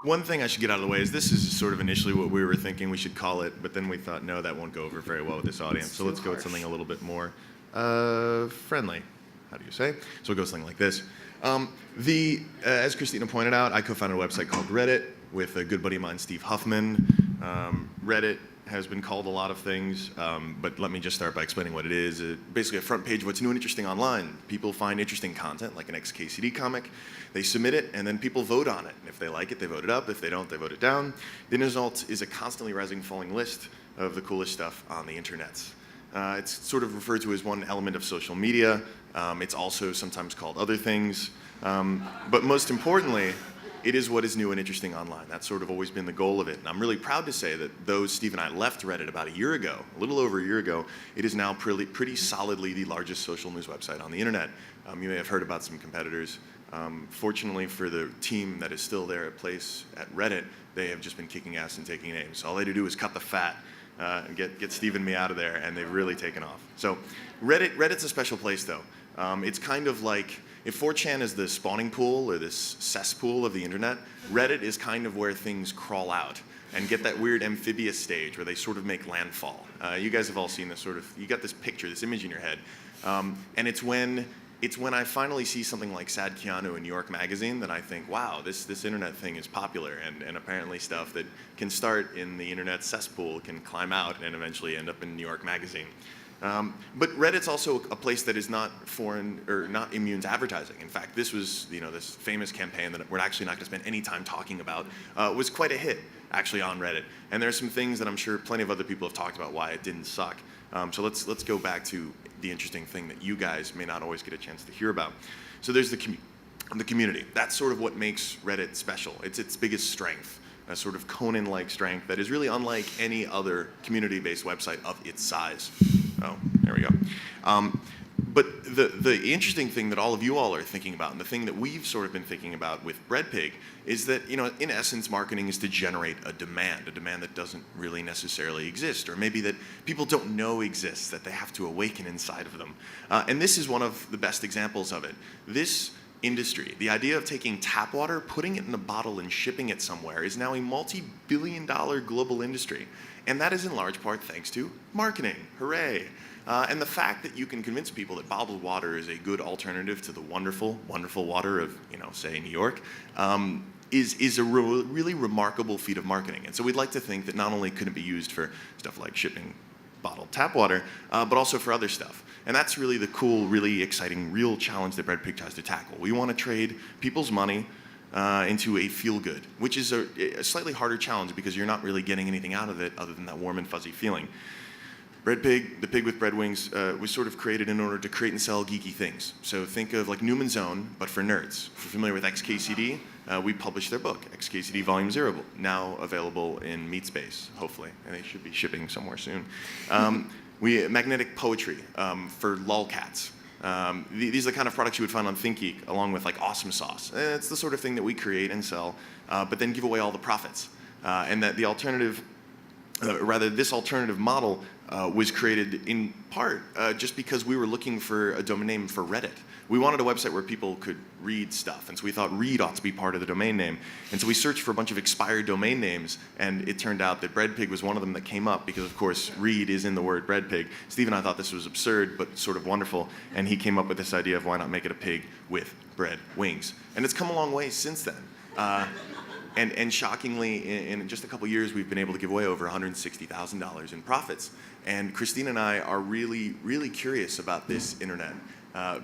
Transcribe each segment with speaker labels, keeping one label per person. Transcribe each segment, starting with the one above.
Speaker 1: One thing I should get out of the way is this is sort of initially what we were thinking we should call it, but then we thought, no, that won't go over very well with this audience. So let's go with something a little bit more friendly. How do you say? So we'll go something like this. As Christina pointed out, I co-founded a website called Reddit with a good buddy of mine, Steve Huffman. Reddit has been called a lot of things, but let me just start by explaining what it is. Basically a front page of what's new and interesting online. People find interesting content, like an XKCD comic. They submit it, and then people vote on it. And if they like it, they vote it up. If they don't, they vote it down. The end result is a constantly rising, falling list of the coolest stuff on the internet. It's sort of referred to as one element of social media. It's also sometimes called other things. But most importantly, it is what is new and interesting online. That's sort of always been the goal of it. And I'm really proud to say that though Steve and I left Reddit about a year ago, a little over a year ago, it is now pretty solidly the largest social news website on the internet. You may have heard about some competitors. Fortunately for the team that is still there at Reddit, they have just been kicking ass and taking names. All they had to do is cut the fat and get Steve and me out of there, and they've really taken off. So Reddit's a special place though. It's kind of like, if 4chan is the spawning pool or this cesspool of the internet, Reddit is kind of where things crawl out and get that weird amphibious stage where they sort of make landfall. You guys have all seen this sort of, you got this picture, this image in your head. And it's when I finally see something like Sad Keanu in New York Magazine that I think, wow, this internet thing is popular, and apparently stuff that can start in the internet cesspool can climb out and eventually end up in New York Magazine. But Reddit's also a place that is not foreign or not immune to advertising. In fact, this was, this famous campaign that we're actually not going to spend any time talking about, was quite a hit actually on Reddit. And there are some things that I'm sure plenty of other people have talked about why it didn't suck. So let's go back to the interesting thing that you guys may not always get a chance to hear about. So there's the community. That's sort of what makes Reddit special. It's its biggest strength. A sort of Conan-like strength that is really unlike any other community-based website of its size. Oh, there we go. But the interesting thing that all of you all are thinking about, and the thing that we've sort of been thinking about with Breadpig, is that, in essence, marketing is to generate a demand that doesn't really necessarily exist, or maybe that people don't know exists, that they have to awaken inside of them. And this is one of the best examples of it. This industry, the idea of taking tap water, putting it in a bottle and shipping it somewhere, is now a multi-billion-dollar global industry. And that is in large part thanks to marketing. Hooray. And the fact that you can convince people that bottled water is a good alternative to the wonderful, wonderful water of, say, New York, is a really remarkable feat of marketing. And so we'd like to think that not only could it be used for stuff like shipping bottled tap water, but also for other stuff. And that's really the cool, really exciting, real challenge that Breadpig tries to tackle. We want to trade people's money into a feel-good, which is a slightly harder challenge because you're not really getting anything out of it other than that warm and fuzzy feeling. Breadpig, the pig with bread wings, was sort of created in order to create and sell geeky things. So think of like Newman's Own, but for nerds. If you're familiar with XKCD, we published their book, XKCD Volume 0, now available in MeatSpace, hopefully, and they should be shipping somewhere soon. Magnetic poetry for lolcats. These are the kind of products you would find on ThinkGeek, along with like Awesome Sauce. It's the sort of thing that we create and sell, but then give away all the profits. And that the alternative, this alternative model was created in part just because we were looking for a domain name for Reddit. We wanted a website where people could read stuff, and so we thought read ought to be part of the domain name. And so we searched for a bunch of expired domain names, and it turned out that Breadpig was one of them that came up because, of course, read is in the word Breadpig. Steve and I thought this was absurd, but sort of wonderful, and he came up with this idea of why not make it a pig with bread wings. And it's come a long way since then. And shockingly, in just a couple years, we've been able to give away over $160,000 in profits. And Christina and I are really, really curious about this internet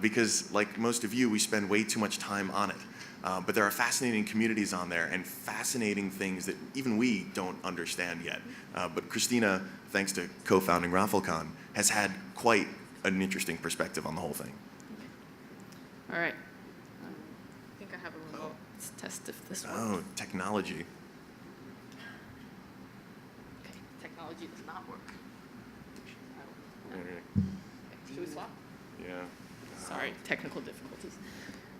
Speaker 1: because, like most of you, we spend way too much time on it. But there are fascinating communities on there and fascinating things that even we don't understand yet. But Christina, thanks to co-founding ROFLCon, has had quite an interesting perspective on the whole thing.
Speaker 2: All right. I think I have a remote. Let's test if this works.
Speaker 1: Oh, technology.
Speaker 2: Okay, technology does not work.
Speaker 1: Okay,
Speaker 2: Should we swap?
Speaker 1: yeah.
Speaker 2: Sorry, technical difficulties.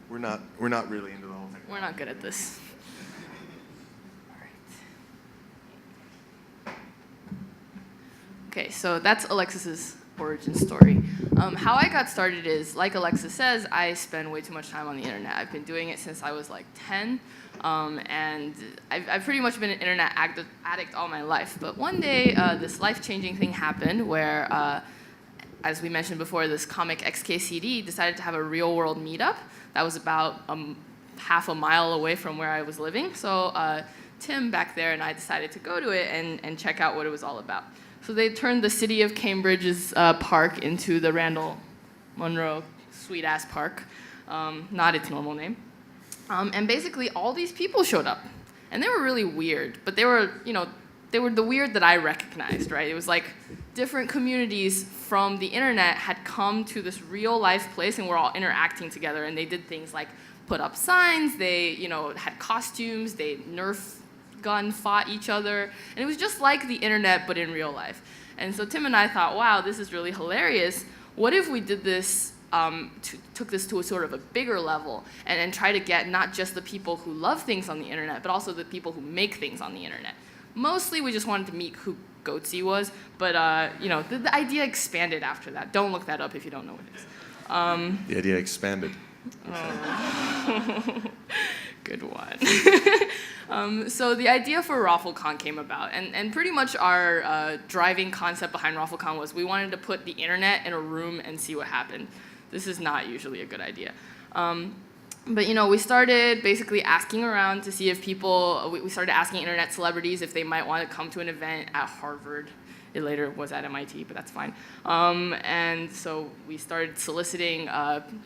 Speaker 1: We're not really into the whole thing.
Speaker 2: We're not good at this. All right. Okay, so that's Alexis's origin story. How I got started is, like Alexis says, I spend way too much time on the internet. I've been doing it since I was like 10, and I've pretty much been an internet addict all my life. But one day, this life-changing thing happened where, as we mentioned before, this comic XKCD decided to have a real-world meetup that was about half a mile away from where I was living. So Tim back there and I decided to go to it and check out what it was all about. So they turned the city of Cambridge's park into the Randall Munro sweet-ass park, not its normal name. And basically all these people showed up. And they were really weird, but they were the weird that I recognized, right? It was like different communities from the internet had come to this real life place and we're all interacting together, and they did things like put up signs, they had costumes, they Nerf gun fought each other, and it was just like the internet but in real life. And so Tim and I thought, wow, this is really hilarious. What if we did this, took this to a sort of a bigger level and try to get not just the people who love things on the internet, but also the people who make things on the internet. Mostly we just wanted to meet who Goatsy was, but the idea expanded after that. Don't look that up if you don't know what it is.
Speaker 1: The idea expanded.
Speaker 2: Oh. Good one. So the idea for ROFLCon came about, and pretty much our driving concept behind ROFLCon was we wanted to put the internet in a room and see what happened. This is not usually a good idea. But we started basically asking around to see if we started asking internet celebrities if they might want to come to an event at Harvard. It later was at MIT, but that's fine. And so we started soliciting,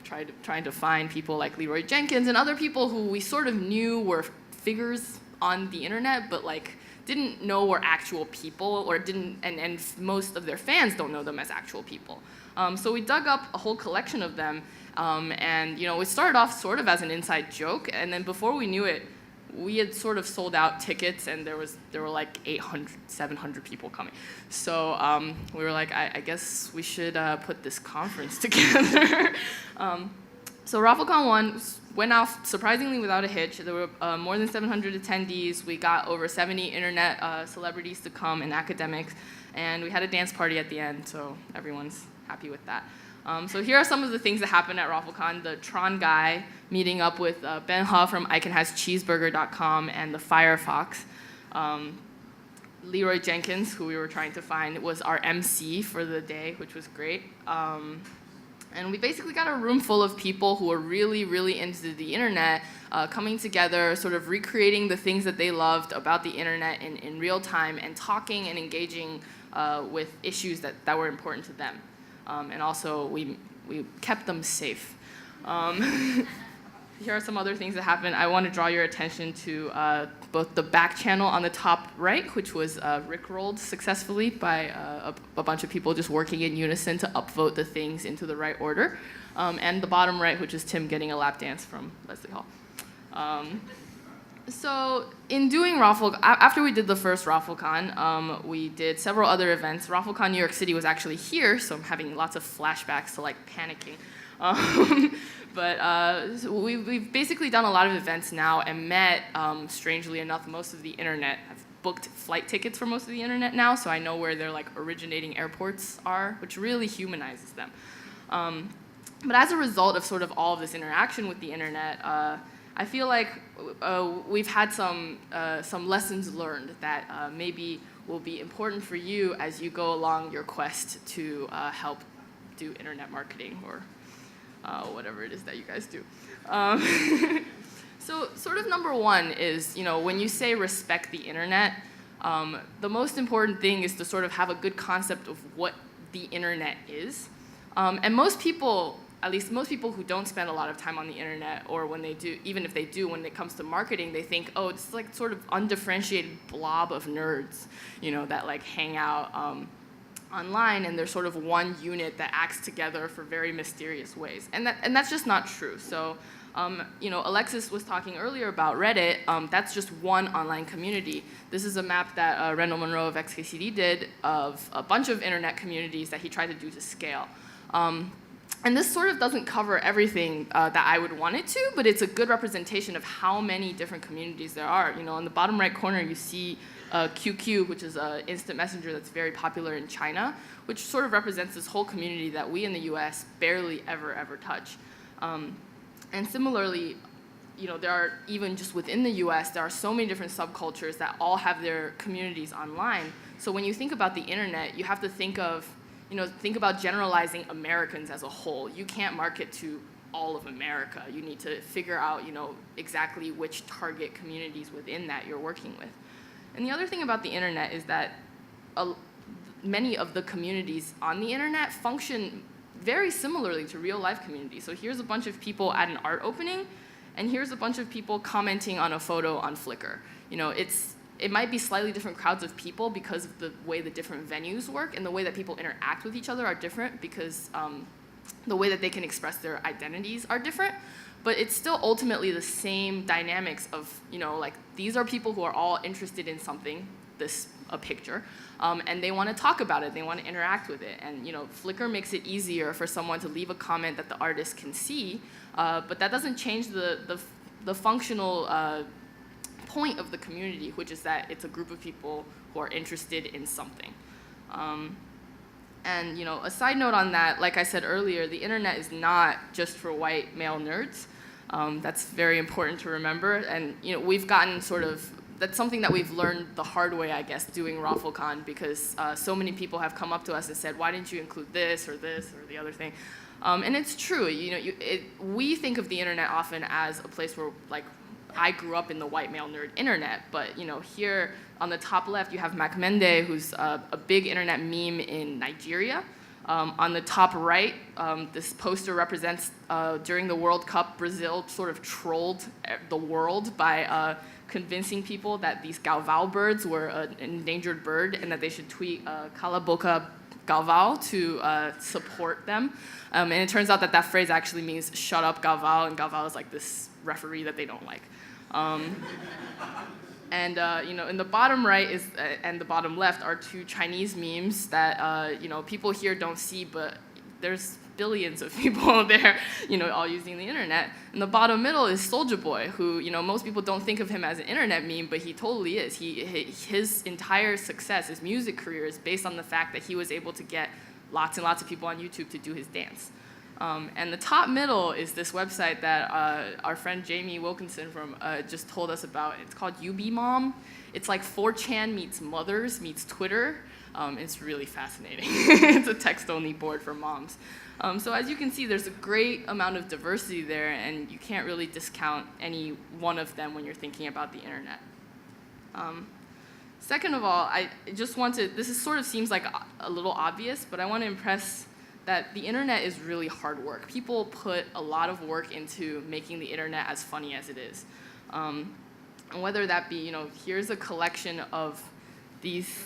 Speaker 2: trying to find people like Leroy Jenkins and other people who we sort of knew were figures on the internet, but like didn't know were actual people, or didn't, and most of their fans don't know them as actual people. So we dug up a whole collection of them, and it started off sort of as an inside joke, and then before we knew it, we had sort of sold out tickets, and there were like 800, 700 people coming. So we were like, I guess we should put this conference together. So ROFLCon 1 went off surprisingly without a hitch. There were more than 700 attendees. We got over 70 internet celebrities to come and academics, and we had a dance party at the end, so everyone's happy with that. So here are some of the things that happened at ROFLCon. The Tron guy meeting up with Ben Ha from icanhascheeseburger.com and the Firefox. Leroy Jenkins, who we were trying to find, was our MC for the day, which was great. And we basically got a room full of people who were really, really into the internet, coming together, sort of recreating the things that they loved about the internet in real time, and talking and engaging with issues that were important to them. And also, we kept them safe. Here are some other things that happened. I want to draw your attention to both the back channel on the top right, which was rickrolled successfully by a bunch of people just working in unison to upvote the things into the right order, and the bottom right, which is Tim getting a lap dance from Leslie Hall. So in doing ROFLCon, after we did the first ROFLCon, we did several other events. ROFLCon New York City was actually here, so I'm having lots of flashbacks to like panicking. But we've basically done a lot of events now and met, strangely enough, most of the internet. I've booked flight tickets for most of the internet now, so I know where their like originating airports are, which really humanizes them. But as a result of sort of all of this interaction with the internet, I feel like we've had some lessons learned that maybe will be important for you as you go along your quest to help do internet marketing or whatever it is that you guys do. So sort of number one is, when you say respect the internet, the most important thing is to sort of have a good concept of what the internet is. And most people, at least most people who don't spend a lot of time on the internet, or when they do, even if they do, when it comes to marketing, they think, oh, it's like sort of undifferentiated blob of nerds, that like hang out online, and they're sort of one unit that acts together for very mysterious ways. And that's just not true. So, Alexis was talking earlier about Reddit. That's just one online community. This is a map that Randall Munro of XKCD did of a bunch of internet communities that he tried to do to scale. And this sort of doesn't cover everything that I would want it to, but it's a good representation of how many different communities there are. You know, in the bottom right corner, you see QQ, which is an instant messenger that's very popular in China, which sort of represents this whole community that we in the US barely ever touch. And similarly, you know, there are, even just within the US, there are so many different subcultures that all have their communities online. So when you think about the internet, you have to think about generalizing Americans as a whole. You can't market to all of America. You need to figure out, you know, exactly which target communities within that you're working with. And the other thing about the internet is that many of the communities on the internet function very similarly to real life communities. So here's a bunch of people at an art opening, and here's a bunch of people commenting on a photo on Flickr. You know, it might be slightly different crowds of people because of the way the different venues work, and the way that people interact with each other are different because the way that they can express their identities are different. But it's still ultimately the same dynamics of, you know, like, these are people who are all interested in something, a picture, and they want to talk about it, they want to interact with it. And, you know, Flickr makes it easier for someone to leave a comment that the artist can see, but that doesn't change the functional point of the community, which is that it's a group of people who are interested in something. And, you know, a side note on that, like I said earlier, the internet is not just for white male nerds. That's very important to remember. And, you know, we've gotten that's something that we've learned the hard way, I guess, doing ROFLCon, because so many people have come up to us and said, why didn't you include this or the other thing? And it's true. You know, we think of the internet often as a place where, like, I grew up in the white male nerd internet, but, you know, here on the top left you have Macmende, who's a big internet meme in Nigeria. On the top right, this poster represents during the World Cup, Brazil sort of trolled the world by convincing people that these galvao birds were an endangered bird and that they should tweet Cala Boca Galvao to support them. And it turns out that that phrase actually means shut up Galvao, and Galvao is like this referee that they don't like. And you know, in the bottom right and the bottom left are two Chinese memes that you know, people here don't see, but there's billions of people there, you know, all using the internet. And the bottom middle is Soulja Boy, who, you know, most people don't think of him as an internet meme, but he totally is. His entire success, his music career, is based on the fact that he was able to get lots and lots of people on YouTube to do his dance. And the top middle is this website that our friend Jamie Wilkinson just told us about. It's called UBMom. It's like 4chan meets Mothers meets Twitter. It's really fascinating. It's a text-only board for moms. So as you can see, there's a great amount of diversity there, and you can't really discount any one of them when you're thinking about the internet. Second of all, I just want to, this sort of seems like a little obvious, but I want to impress that the internet is really hard work. People put a lot of work into making the internet as funny as it is. And whether that be, you know, here's a collection of these,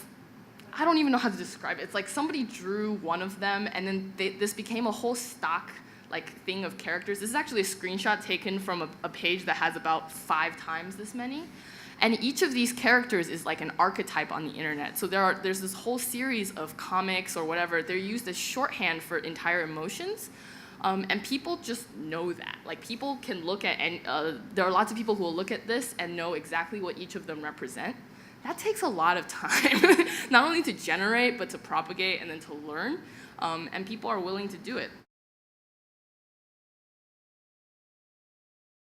Speaker 2: I don't even know how to describe it. It's like somebody drew one of them, and then this became a whole stock like thing of characters. This is actually a screenshot taken from a page that has about 5 times this many. And each of these characters is like an archetype on the internet. So there's this whole series of comics or whatever. They're used as shorthand for entire emotions. And people just know that. Like, people can look at, and there are lots of people who will look at this and know exactly what each of them represent. That takes a lot of time, not only to generate, but to propagate and then to learn. And people are willing to do it.